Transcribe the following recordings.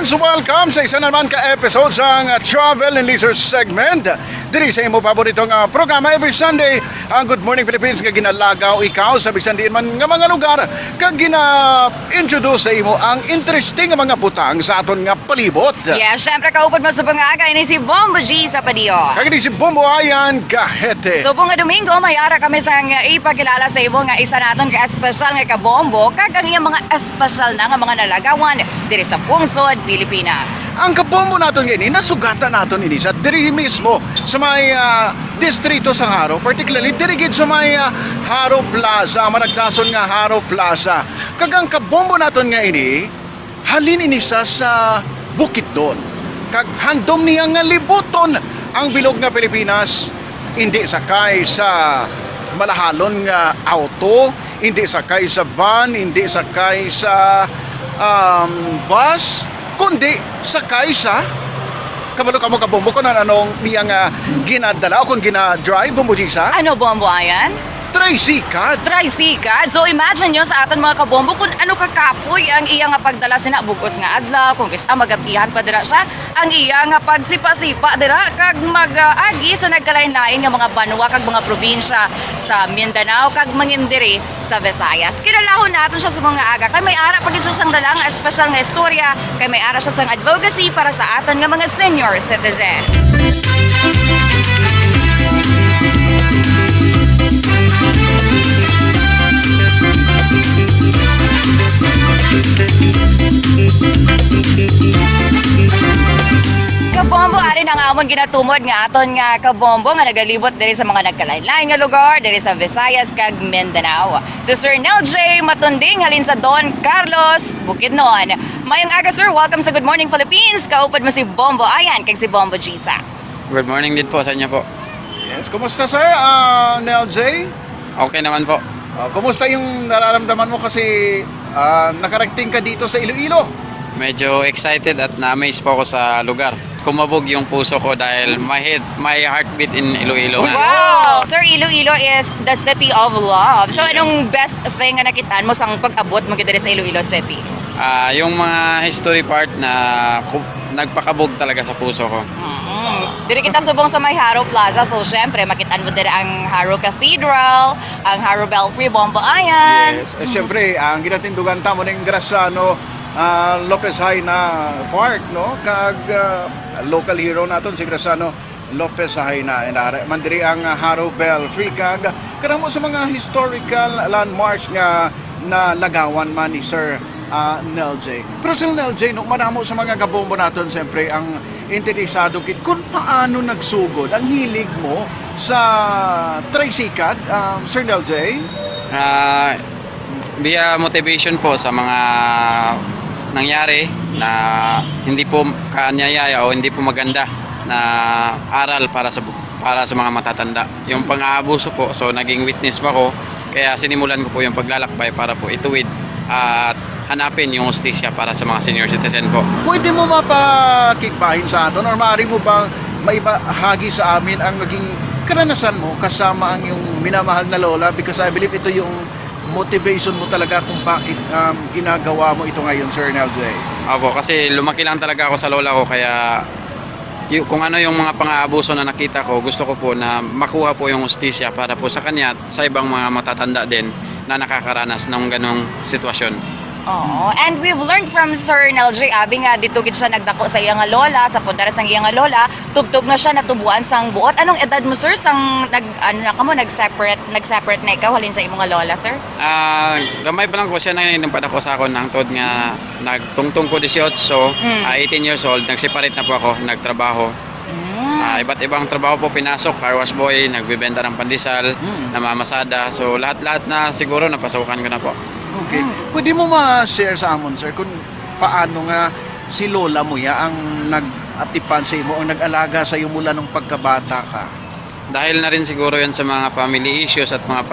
Philippines, welcome sa isa naman ka-episode sa Travel and Leisure segment. Diri sa imo paboritong programa every Sunday, ang Good Morning Philippines nga ginalagaw ikaw sa bisan diin man nga mga lugar kag gina-introduce sa imo ang interesting nga mga butang sa aton nga palibot. Yeah, syempre kaupad mo sa pangagay ni si Bombo G sa Padio. Kag si Bombo Ayan Gahete. So nga Domingo, mayara kami sa nga ipakilala sa imo nga isa naton ka espesyal nga kabombo kag ang iyang mga espesyal na nga mga nalagawan diri sa Pungsod, Pilipinas. Ang kabombo naton ngayon, nasugatan naton ini sa diri mismo sa may distrito sa Haro, particularly diri gid sa may Haro Plaza, managtason nga Haro Plaza. Kag ang kabombo naton nga ini, halin ini sa Bukidnon. Kag handom niya nga libuton ang bilog nga Pilipinas, hindi sakay sa malahalon nga auto, hindi sakay sa van, hindi sakay sa bus, kundi sakay sa kabalo kamo kabombo ko na anong niyang ginadala o kung ginadrive bombo sa Ano Bombo Ayan? tricycle. Tricycle. So imagine nyo sa aton mga kabombo kung ano kakapoy ang iya nga pagdala sina bugos nga adlaw, kung gusto magabihan pa dira siya, ang iya nga pagsipa-sipa dira kag mag-agi sa nagkalain-lain nga mga banwa kag mga probinsya sa Mindanao kag mangindiri sa Visayas. Kinalahon natin siya sa mga aga kay may ara pagid siya sang dalang espesyal nga istorya, kay may ara siya sang advocacy para sa aton nga mga senior citizen. Kabombo ari na nga amon ginatumod nga aton nga kabombo nga nagalibot diri sa mga nagkalain-lain nga lugar diri sa Visayas kag Mindanao. Si Sir Nel J. Matunding halin sa Don Carlos, Bukidnon. Mayong aga sir, welcome sa Good Morning Philippines. Kaupad mo si Bombo Ayan kag si Bombo Gisa. Good morning din po sa inyo po. Yes, kumusta sir? Nel J? Okay naman po. Kumusta yung nararamdaman mo kasi nakarating ka dito sa Iloilo? Medyo excited at na-amaze po ako sa lugar. Kumabog yung puso ko dahil my heartbeat in Iloilo. Wow! Sir, Iloilo is the city of love. So anong best thing nga nakitaan mo sang pag-abot mo diri sa Iloilo City? Yung mga history part na nagpakabog talaga sa puso ko. Diri kita subong sa may Haro Plaza. So syempre makitaan mo diri ang Haro Cathedral, ang Haro Belfry, Bombo Ayan. Yes. Siyempre, ang ginatindugan tamo ng Graciano Lopez Haina Park, no? Kag local hero naton si Graciano Lopez Haina. Mandiri ang Haro Belfry kag kanang mo sa mga historical landmarks nga nalagawan man ni Sir Nel J. Pero Sir Nel J, no, manamo sa mga kabombo naton siyempre ang interesado kit kung paano nagsugod ang hilig mo sa tricycle, Sir Nel J? Via motivation po sa mga nangyari na hindi po kaanyayaya o hindi po maganda na aral para sa mga matatanda. Yung pang-aabuso po, so naging witness pa ko, kaya sinimulan ko po yung paglalakbay para po ituwid at hanapin yung hustisya para sa mga senior citizen po. Pwede mo mapakikbahin sa atin or maaari mo bang maibahagi sa amin ang naging karanasan mo kasama ang yung minamahal na lola, because I believe ito yung motivation mo talaga kung bakit ginagawa mo ito ngayon, Sir Nel J. Opo, kasi lumaki lang talaga ako sa lola ko, kaya kung ano yung mga pang-aabuso na nakita ko, gusto ko po na makuha po yung hustisya para po sa kanya at sa ibang mga matatanda din na nakakaranas ng ganong sitwasyon. Oo. And we've learned from Sir Nel J. Abi nga dito gid siya nagdako sa iyang lola, sa pundaran sang iyang lola, tubtob na siya natubuan sang buot. Anong edad mo sir sang nag-separate na ikaw halin sa imong lola, sir? Gamay pa lang ko siya na padako sa ako ng tod nga nagtungtong ko 18, so 18 years old, nagseparate na po ako, nagtrabaho. Iba't ibang trabaho po pinasok, car wash boy, nagbebenta ng pandesal, namamasada, so lahat-lahat na siguro napasukan ko na po. Okay. Pwede mo ma-share sa amon, sir, kung paano nga si lola mo ya ang nag-atipan sa imo, ang nag-alaga sa iyo mula nung pagkabata ka? Dahil na rin siguro yan sa mga family issues at mga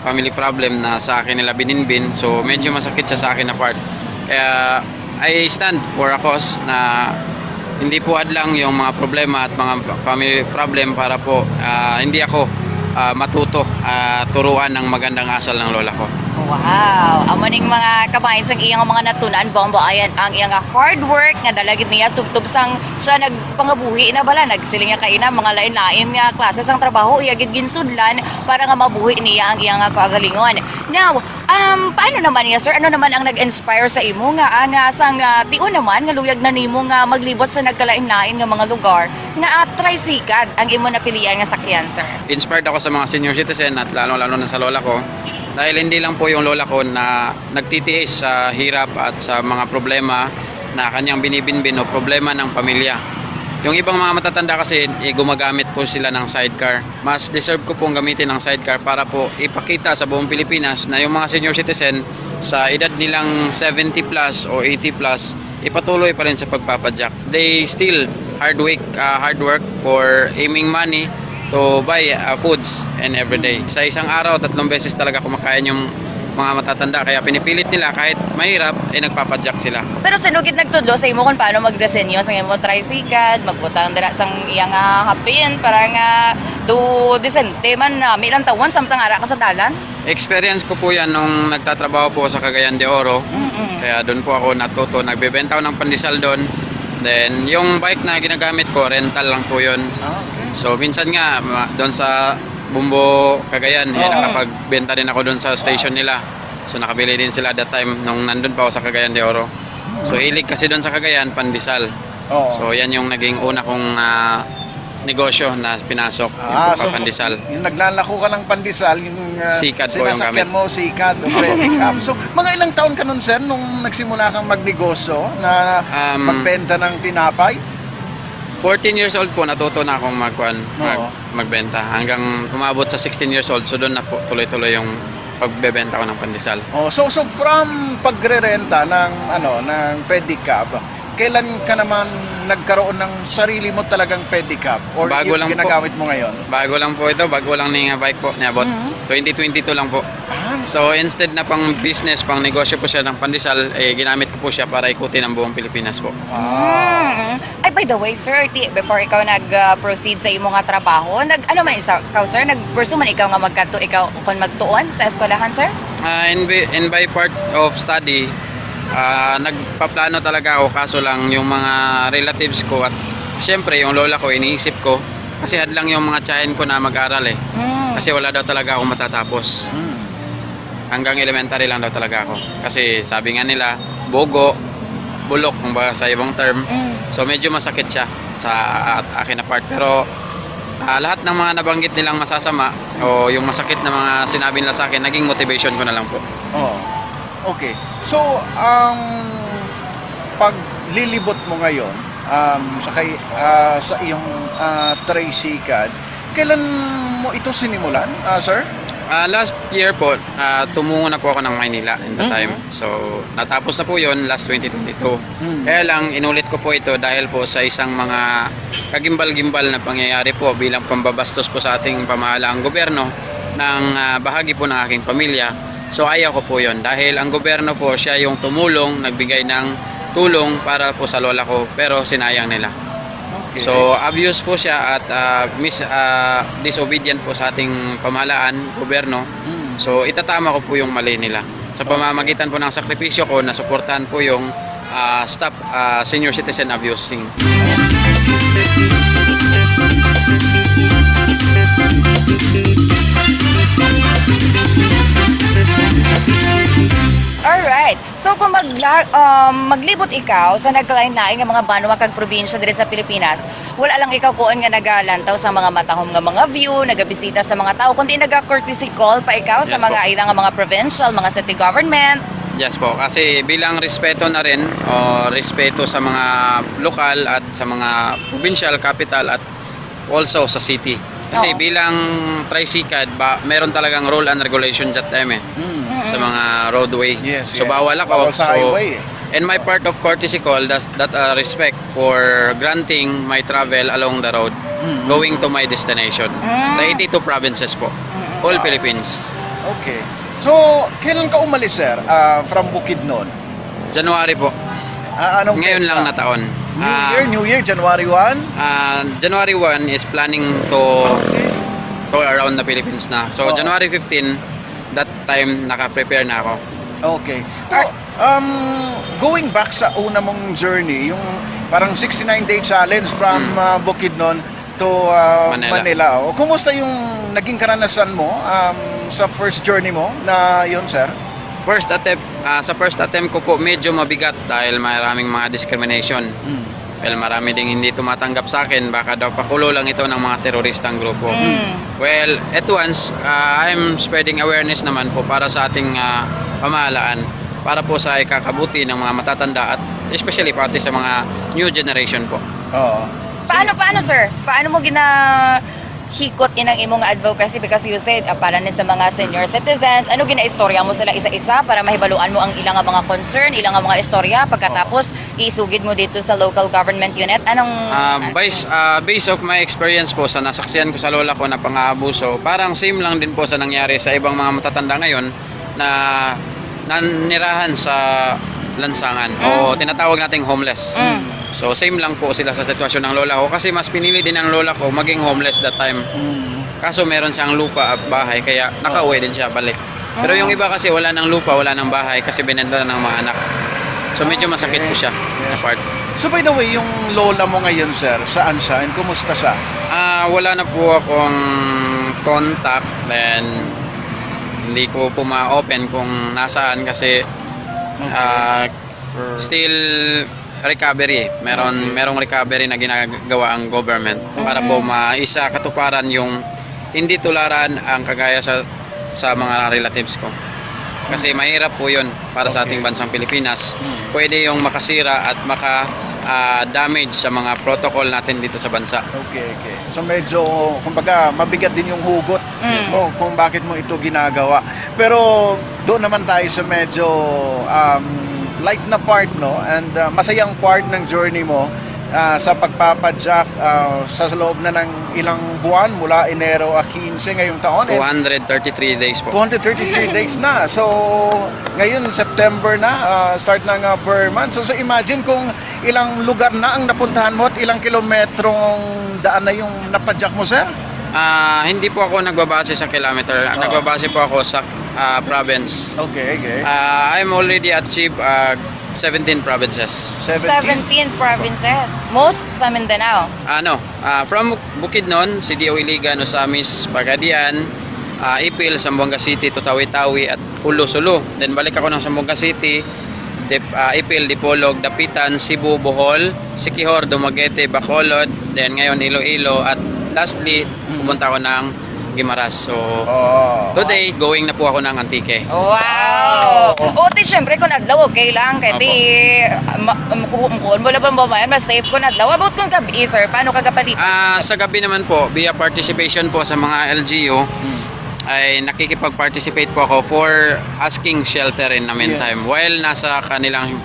family problem na sa akin nila bininbin, so medyo masakit siya sa akin na part. Kaya I stand for a cause na hindi po hadlang yung mga problema at mga family problem para po hindi ako matuto turuan ng magandang asal ng lola ko. Wow, amaning mga kabayan sang iyang mga natunan bombo ayan ang iyang hard work nga dalagit niya tubtub sang siya nagpangabuhi na bala nagsiling nga kaina mga lain-lain nga klase sang trabaho iya gid ginsudlan para nga mabuhi niya ang iyang kagalingon. Now, paano naman niya sir? Ano naman ang nag-inspire sa imo nga sang tion naman nga luyag na nimo nga maglibot sa nagkalain-lain nga mga lugar nga tricycad ang imo napilian nga sakyan sir? Inspired ako sa mga senior citizen at lalo-lalo na sa lola ko. Dahil hindi lang po yung lola ko na nagtitiis sa hirap at sa mga problema na kanyang binibinbin o problema ng pamilya. Yung ibang mga matatanda kasi, gumagamit po sila ng sidecar. Mas deserve ko pong gamitin ng sidecar para po ipakita sa buong Pilipinas na yung mga senior citizen sa edad nilang 70 plus o 80 plus, ipatuloy pa rin sa pagpapadyak. They still hard work for aiming money to buy foods and everyday. Sa isang araw, 3 beses talaga kumakain yung mga matatanda. Kaya pinipilit nila kahit mahirap, nagpapadyak sila. Pero sinugid nagtudlo sa imo kung paano magdisenyo sa imo tricycad, magbutang dira sang iyang hapin para nga do disente man na ilang tawon samtang ara ka sa dalan. Experience ko po yan nung nagtatrabaho po sa Cagayan de Oro. Kaya doon po ako natuto. Nagbebenta ako ng pandesal doon. Then, yung bike na ginagamit ko, rental lang po yun. Okay. So, minsan nga, doon sa Bumbo, Cagayan, nakapagbenta din ako doon sa station nila. So, nakabili din sila that time nung nandun pa ako sa Cagayan de Oro. So, hilig kasi doon sa Cagayan, pandesal. Oo. So, yan yung naging una kong negosyo na pinasok, yung So pandesal. yung naglalako ka ng pandesal, yung Sikad po yung sinasakyan gamit. mo, sikad, pick up. So, mga ilang taon ka nun, sir, nung nagsimula kang magnegosyo na magbenta ng tinapay? 14 years old po, natuto na akong Oo. magbenta. Hanggang umabot sa 16 years old, so doon na po tuloy-tuloy yung pagbebenta ko ng pandesal. Oh, so from pagrerenta ng pedicab, kailan ka naman nagkaroon ng sarili mo talagang pedicab or Bago yung lang po. ginagamit mo ngayon? Bago lang po ito, bago lang ni bike po, niabot. 2022 lang po. So instead na pang business, pang negosyo po siya ng pandesal, ginamit ko po siya para ikutin ang buong Pilipinas po. Ay, by the way, sir, before ikaw nag-proceed sa imo nga trabaho, ano man ikaw, sir? Nag-pursue man ikaw nga magkanto, ikaw kung magtuon sa eskwelahan, sir? In by part of study, nagpaplano talaga ako, kaso lang yung mga relatives ko at siyempre yung lola ko, iniisip ko, kasi hadlang yung mga tiyahin ko na mag-aral Kasi wala daw talaga akong matatapos. Hanggang elementary lang daw talaga ako. Kasi sabi nga nila, bulok kung ba sa ibang term. So medyo masakit siya sa akin na part. Pero lahat ng mga nabanggit nilang masasama o yung masakit na mga sinabi nila sa akin, naging motivation ko na lang po. Oh. Okay. So, paglilibot mo ngayon sa iyong tricycad, kailan mo ito sinimulan, sir? Last year po, tumungo na po ako ng Maynila in the time. So, natapos na po yun last 2022. Kaya lang, inulit ko po ito dahil po sa isang mga kagimbal-gimbal na pangyayari po bilang pambabastos po sa ating pamahalaang gobyerno ng bahagi po ng aking pamilya. So, ayaw ko po yun dahil ang gobyerno po siya yung tumulong, nagbigay ng tulong para po sa lola ko, pero sinayang nila. Okay. So, abuse po siya at disobedient po sa ating pamahalaan, gobyerno. So, itatama ko po yung mali nila. Sa pamamagitan po ng sakripisyo ko, nasuportahan po yung stop senior citizen abusing. Alright. So kung maglibot ikaw sa nagkalain-lain nga mga banwa kag probinsya diri sa Pilipinas, wala lang ikaw kuon nga nagalantaw sa mga matahom nga mga view, nagabisita sa mga tao, kundi naga-courtesy call pa ikaw sa Yes, mga po. ilang nga mga provincial, mga city government. Yes po, kasi bilang respeto na rin, o respeto sa mga lokal at sa mga provincial, capital at also sa city. Kasi Oo. bilang tricycad, meron talagang rule and regulation that time sa mga roadway. Yes, So yes. bawal ako. Bawal sa highway, And my part of courtesy call, that respect for granting my travel along the road, going to my destination. The 82 provinces po. All Philippines. Okay. So, kailan ka umalis, sir, from Bukidnon? January po. Anong Ngayon petsa? lang na taon. New Year, January 1? January 1 is planning to Okay. around the Philippines na. So Oo. January 15, that time naka-prepare na ako. Okay. Going back sa una mong journey, yung parang 69-day challenge from Bukidnon to Manila. Kumusta yung naging karanasan mo sa first journey mo na yun, sir? Sa first attempt ko po medyo mabigat dahil maraming mga discrimination. Well, marami ding hindi tumatanggap sa akin, baka daw pakulo lang ito ng mga teroristang grupo. Well, at once, I'm spreading awareness naman po para sa ating pamahalaan, para po sa ikakabuti ng mga matatanda at especially pati sa mga new generation po. Oo. Paano sir? Paano mo hikot inang imong advocacy because you said para ni sa mga senior citizens, ano ginaistorya mo sila isa-isa para mahibaluan mo ang ilang mga concern, ilang mga istorya pagkatapos iisugid mo dito sa local government unit? Anong Based of my experience po sa nasaksihan ko sa lola ko na pang-aabuso, parang same lang din po sa nangyari sa ibang mga matatanda ngayon na nanirahan sa lansangan o tinatawag nating homeless. So same lang po sila sa sitwasyon ng lola ko kasi mas pinili din ang lola ko maging homeless that time. Kaso meron siyang lupa at bahay kaya nakauwi din siya balik. Pero yung iba kasi wala ng lupa, wala ng bahay kasi binenta na ng mga anak. So medyo masakit po siya na part. So by the way, yung lola mo ngayon, sir, saan siya and kumusta siya? Wala na po akong contact, then hindi ko po ma-open kung nasaan kasi still recovery. Merong recovery na ginagawa ang government para po maisa katuparan yung hindi tularan ang kagaya sa mga relatives ko. Kasi mahirap po yun para sa ating bansang Pilipinas. Pwede yung makasira at damage sa mga protocol natin dito sa bansa. Okay. So medyo, kumbaga, mabigat din yung hugot mo kung bakit mo ito ginagawa. Pero doon naman tayo sa medyo light na part, no? And masayang part ng journey mo sa pagpapadyak sa loob na ng ilang buwan mula Enero a 15 ngayong taon. 233 days po. 233 days na. So, ngayon, September na, start ng per month. So, imagine kung ilang lugar na ang napuntahan mo at ilang kilometrong daan na yung napadyak mo, sir? Hindi po ako nagbabase sa kilometer. Nagbabase po ako sa province. Okay. I'm already achieved 17 provinces. 17 provinces. Most sa Mindanao. From Bukidnon, CDO Iligan, Osamis, Pagadian, Ipil, Zamboanga City, Tawi-Tawi at Sulu. Then balik ako ng Zamboanga City, Ipil, Dipolog, Dapitan, Cebu, Bohol, Siquijor, Dumaguete, Bacolod, then ngayon Iloilo at lastly, pumunta ako ng Guimaras. So, today, going na po ako ng Antique. Wow! Buti syempre kung adlaw, okay lang. Kaya di, kung wala pa ba mas safe kung adlaw. About kung gabi, sir, paano ka kapalita? Sa gabi naman po, via participation po sa mga LGU, ay nakikipag-participate po ako for asking shelter in the meantime. While nasa kanilang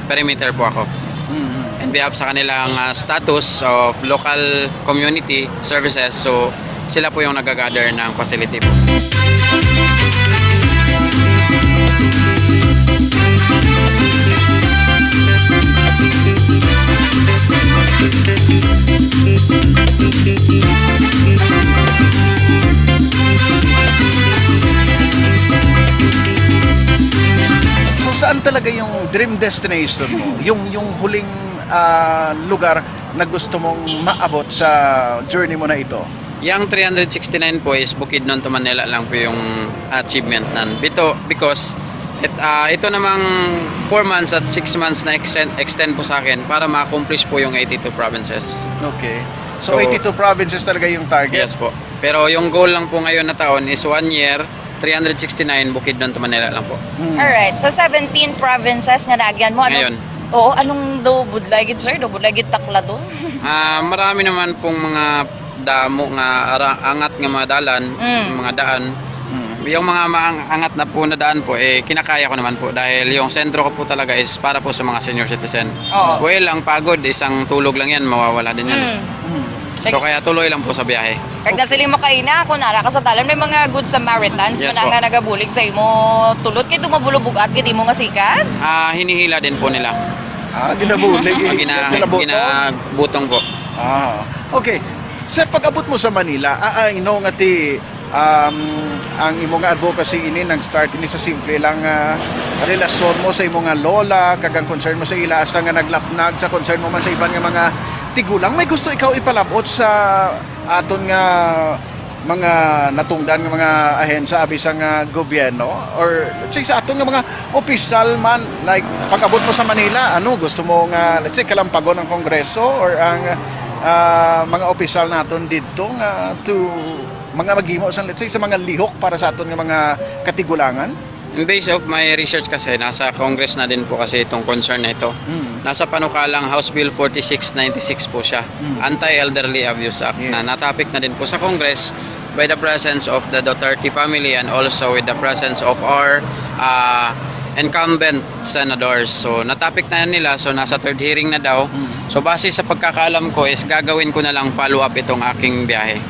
perimeter po ako. And behalf sa kanilang status of local community services. So, sila po yung nag-gather ng facility po. So, saan talaga yung dream destination mo? yung huling lugar na gusto mong maabot sa journey mo na ito? Yung 369 po is Bukidnon to Manila lang po yung achievement nan. Because ito namang 4 months at 6 months na extend po sa akin para ma-accomplish po yung 82 provinces. Okay. So 82 provinces talaga yung target? Yes po. Pero yung goal lang po ngayon na taon is 1 year, 369 Bukidnon to Manila lang po. Alright, sa 17 provinces nga naagyan mo, Ngayon. Anong daw budlagid, sir? Daw budlagid takla doon? Marami naman pong mga damo nga angat nga mga dalan, mga daan. Yung mga angat na po na daan po, kinakaya ko naman po dahil yung sentro ko po talaga is para po sa mga senior citizen. Well, ang pagod, isang tulog lang yan, mawawala din yan. So kaya tuloy lang po sa biyahe. Kag nasiling makaina, kung nara ka sa talan, may mga good Samaritans Yes na nga nagabulig sa imo tulot kay tumabulubugat kay di mo nga sikat. Hinihila din po nila. Ginabulig. Ginabutong po. Okay. Sir, pag abot mo sa Manila, I know nga ti ang imong advocacy ini nag-start ini sa simple lang relasyon mo sa imong nga lola, kagang concern mo sa ila asa nga naglapnag sa concern mo man sa iban nga mga tigulang. May gusto ikaw ipalabot sa aton nga mga natungdan nga mga ahensya abi sa nga gobyerno or let's say sa aton nga mga opisyal man, like pag-abot mo sa Manila, ano gusto mo nga let's say kalampagon ng Kongreso or ang mga opisyal naton dito nga to mga maghimo sa let's say sa mga lihok para sa aton nga mga katigulangan? In base of my research kasi, nasa Congress na din po kasi itong concern na ito. Nasa panukalang House Bill 4696 po siya. Anti-Elderly Abuse Act na natapik na din po sa Congress by the presence of the Duterte family and also with the presence of our incumbent senators. So natapik na nila, so nasa third hearing na daw. So base sa pagkakalam ko is gagawin ko na lang follow-up itong aking biyahe.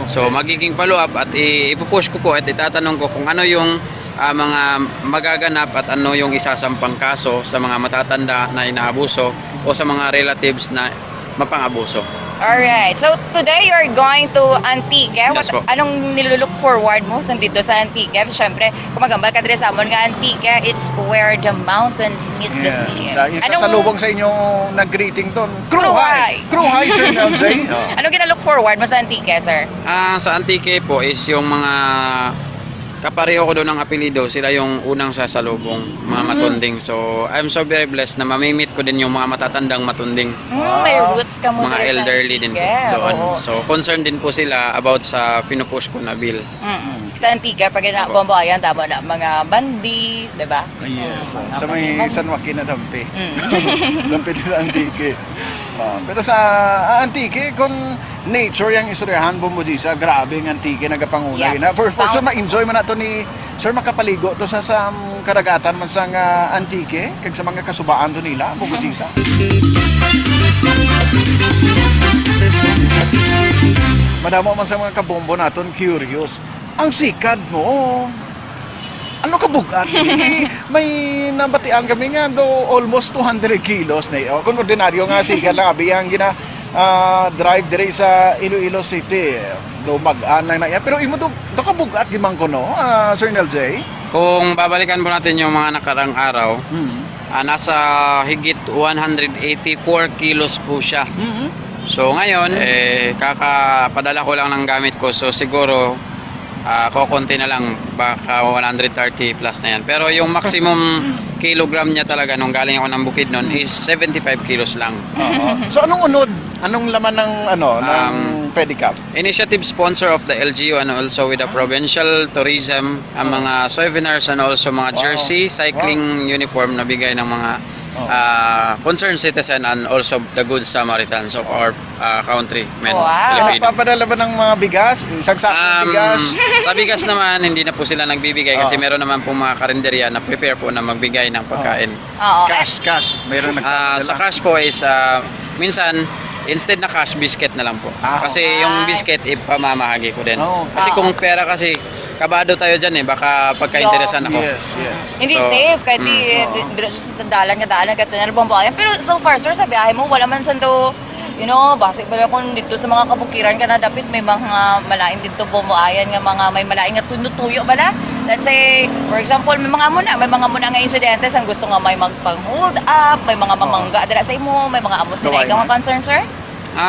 So magiging follow-up at ipupush ko po at itatanong ko kung ano yung mga magaganap at ano yung isasampang kaso sa mga matatanda na inaabuso o sa mga relatives na mapang-abuso. Alright. So, today you're going to Antique. Yes po. Anong nilulook forward mo dito sa Antique? Siyempre, kung magambal ka dito sa amon nga Antique, it's where the mountains meet the sea. Sa salubong sa inyong nag-greeting doon. Kruhay! Kruhay, Sir LJ. Anong ginalook forward mo sa Antique, sir? Sa Antique po is yung mga kapareho ko doon ng apelido, sila yung unang sasalubong, mga matunding. So, I'm so very blessed na mamimit ko din yung mga matatandang matunding. May roots ka mo Mga dito sa elderly din po Antique. doon. Oo. So, concerned din po sila about sa pinupush ko na bill. Sa Antique, pag bombayan, tama na mga bandi, di ba? Yes. Sa may San Joaquin na dampi. Dampi sa Antique. Pero sa Antique, kung nature yung istoryahan mo sa grabe ang Antique nagapangulay Yes. na. For so ma-enjoy man nato ni Sir makapaligo to sa karagatan man sa Antique kag sa mga kasubaan do nila Bugutisa. Madamo man sa mga kabombo naton curious. Ang sikad mo, ano ka bugat? May nabatian kami nga do almost 200 kilos na kung ordinaryo nga sikad lang abi ang drive dire sa Iloilo City do mag-an lang na yan. Pero imo do ka bugat gimang ko no, Sir LJ? Kung babalikan po natin yung mga nakarang araw, nasa higit 184 kilos po siya. So ngayon, kakapadala ko lang ng gamit ko. So siguro, kukunti na lang, baka 130 plus na yan. Pero yung maximum kilogram niya talaga nung galing ako ng bukid nun is 75 kilos lang. So anong unod? Anong laman ng ng pedicab? Initiative sponsor of the LGU and also with the provincial tourism, ang mga souvenirs and also mga jersey, cycling uniform na bigay ng mga concerned citizen and also the good Samaritans of our country, men, Filipino. Papadala ba ng mga bigas? Isang sakong bigas? Sa bigas naman, hindi na po sila nagbibigay kasi meron naman pong mga karinderya na prepare po na magbigay ng pagkain. Cash. Meron Sa cash po is minsan, instead na cash, biscuit na lang po. Kasi yung biscuit, ipamamahagi ko din. Kasi kung pera kasi, kabado tayo dyan baka pagka-interesan ako. Yes. Hindi So, safe, kahit biro siya sa daalan ka tinal bombayan. Pero so far, sir, sa biyahe mo, wala man sando, basic ba kung dito sa mga kabukiran ka na dapat may mga malaing dito bombayan nga mga may malaing nga tunutuyo ba na? Let's say, for example, may mga muna nga insidentes ang gusto nga may magpang-hold up, may mga mamangga dala sa imo, may mga amos sila. Ikaw nga concern, sir?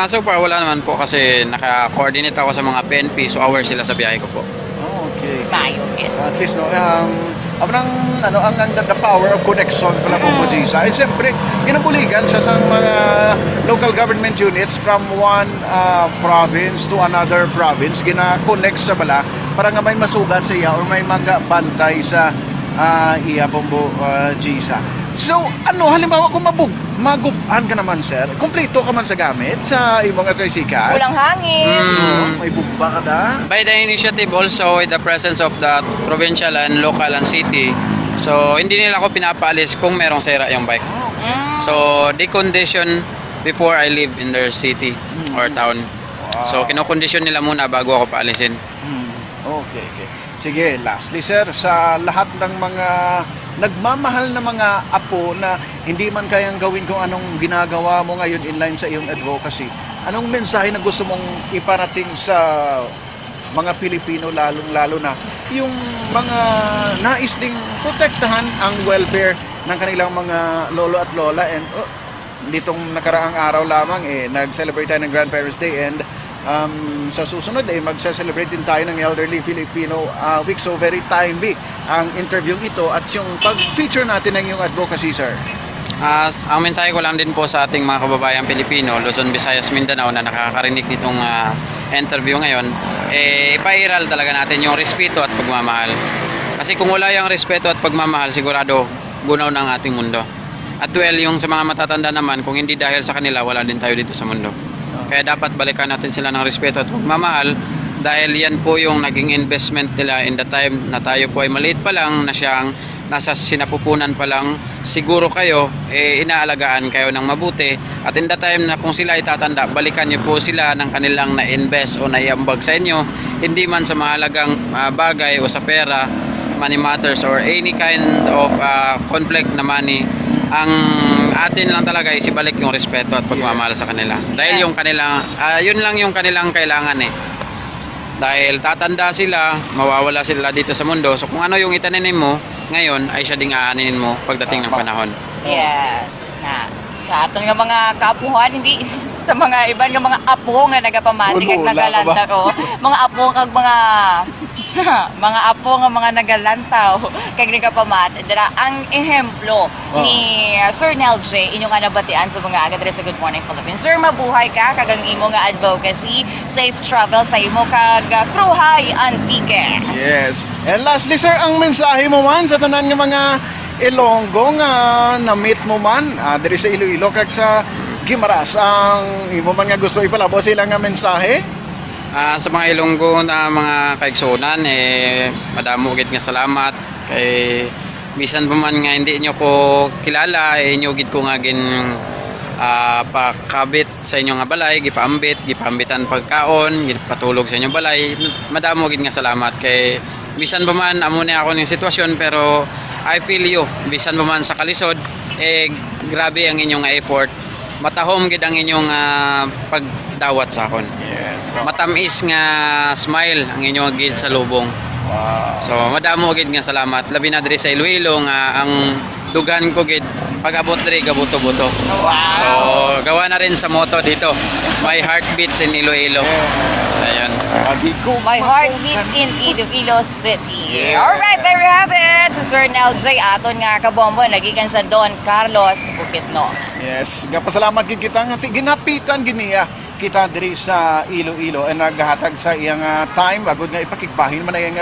So far, wala naman po kasi naka-coordinate ako sa mga PNP, so aware sila sa biyahe ko po. Okay. Mayugit. At least, ang the power of connection pala po mo Gisa. And siyempre, kinabuligan siya sa mga local government units from one province to another province. Gina-connect sa bala para nga may masugat sa iya or may bantay sa iya po mo Gisa. So, halimbawa kung magupan ka naman, sir, kumpleto ka man sa gamit sa ibang asaysikan. Kulang hangin. May bugba ka na. By the initiative also with the presence of the provincial and local and city, so hindi nila ako pinapaalis kung merong sira yung bike. So, they condition before I live in their city or town. So, kinokondisyon nila muna bago ako paalisin. Okay. Sige, lastly sir, sa lahat ng mga nagmamahal na mga apo na hindi man kayang gawin kung anong ginagawa mo ngayon in line sa iyong advocacy, anong mensahe na gusto mong iparating sa mga Pilipino, lalong-lalo na yung mga nais ding protektahan ang welfare ng kanilang mga lolo at lola. And ditong nakaraang araw lamang nag-celebrate tayo ng Grandparents' Day, and sa susunod magse-celebrate din tayo ng Elderly Filipino Week. So very timely ang interview ito at yung pag-feature natin ng yung advocacy, sir. Ang mensahe ko lang din po sa ating mga kababayang Pilipino, Luzon, Visayas, Mindanao na nakakarinig nitong interview ngayon, ipairal talaga natin yung respeto at pagmamahal. Kasi kung wala yung respeto at pagmamahal, sigurado gunaw ng ating mundo. At yung sa mga matatanda naman, kung hindi dahil sa kanila, wala din tayo dito sa mundo. Kaya dapat balikan natin sila ng respeto at pagmamahal, dahil yan po yung naging investment nila in the time na tayo po ay maliit pa lang, na siyang nasa sinapupunan pa lang, siguro kayo inaalagaan kayo ng mabuti, at in the time na kung sila ay tatanda, balikan niyo po sila ng kanilang na-invest o naiambag sa inyo, hindi man sa mahalagang bagay o sa pera, money matters or any kind of conflict na money. Ang atin lang talaga is ibalik yung respeto at pagmamahal sa kanila, dahil yung kanilang yun lang yung kanilang kailangan dahil tatanda sila, mawawala sila dito sa mundo. So kung ano yung itananim mo ngayon, ay siya ding aaninin mo pagdating ng panahon. Yes, na sa aton nga mga kaapuhan, hindi sa mga iban nga mga apo nga nagapamati kag Wala ka nagalanta ko. Mga apo kag mga mga apo nga mga nagalantaw kag nagapamati. Dira ang ehemplo ni Sir Nel J inyong nga nabatian sa mga agad sa Good Morning Philippines. Sir, mabuhay ka kag ang imo nga advocacy, safe travel sa imo kag Cruhay Antique. Yes. And lastly, sir, ang mensahe mo man sa tanan nga mga Ilonggo nga na-meet mo man diri sa Iloilo kag sa Guimaras, ang imo man nga gusto ipalabo sila nga mensahe? Sa mga Ilonggo na mga kaigsunan, madamo gid nga salamat kay bisan pa man nga hindi nyo ko kilala, inyo gid ko nga gin pakabit sa inyo nga balay, gipaambitan pagkaon, gipatulog sa inyo balay. Madamo gid nga salamat kay bisan pa man amo na ako ning sitwasyon, pero I feel you. Bisan pa man sa kalisod, grabe ang inyong effort. Matahom gid ang inyong pagdawat sa akon. Yes. Matamis nga smile ang inyong gid sa lubong. Wow. So madamo gid nga salamat. Labi na diri sa Iloilo nga ang dugan ko gid pag-abot diri gabuto-buto. Wow. So gawa na rin sa motto dito. My heart beats in Iloilo. Ayan. My heart beats in Iloilo City. Yeah. Alright, there you have it. Si Sir Nel J aton nga kabombo nagikan sa Don Carlos Bukidnon. Yes, gapasalamat gid kita nga ginapitan giniya kita diri sa Iloilo and naghatag sa iyang time agud nga ipakigbahin man ang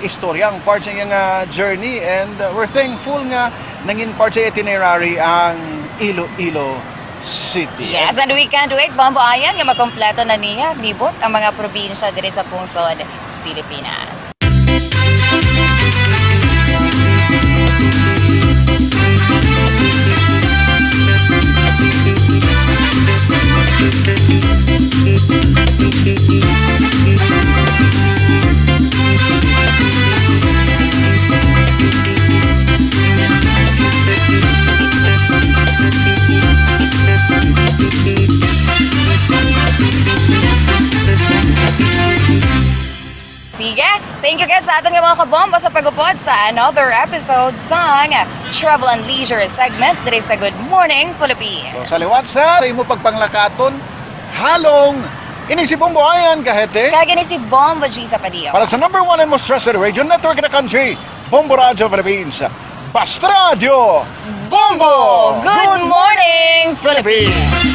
istorya ang part sa iyang journey, and we're thankful nga nangin part sa itinerary ang Iloilo City. Yes, and we can't wait, Bombo Ayan, nga makompleto na niya, nibot ang mga probinsya diri sa pungsod Pilipinas. Sige, thank you guys sa ating mga kabomba sa pagupod sa another episode sa Travel and Leisure segment diri sa Good Morning Philippines. So, sa liwat sa imo pagpanglakaton, halong inisipong buhayan kahete. Kaya si Bombo G sa Padilla. Para sa number 1 and most trusted radio network in the country, Bombo Radio Philippines. Basta Radio Bombo! Good morning, Philippines!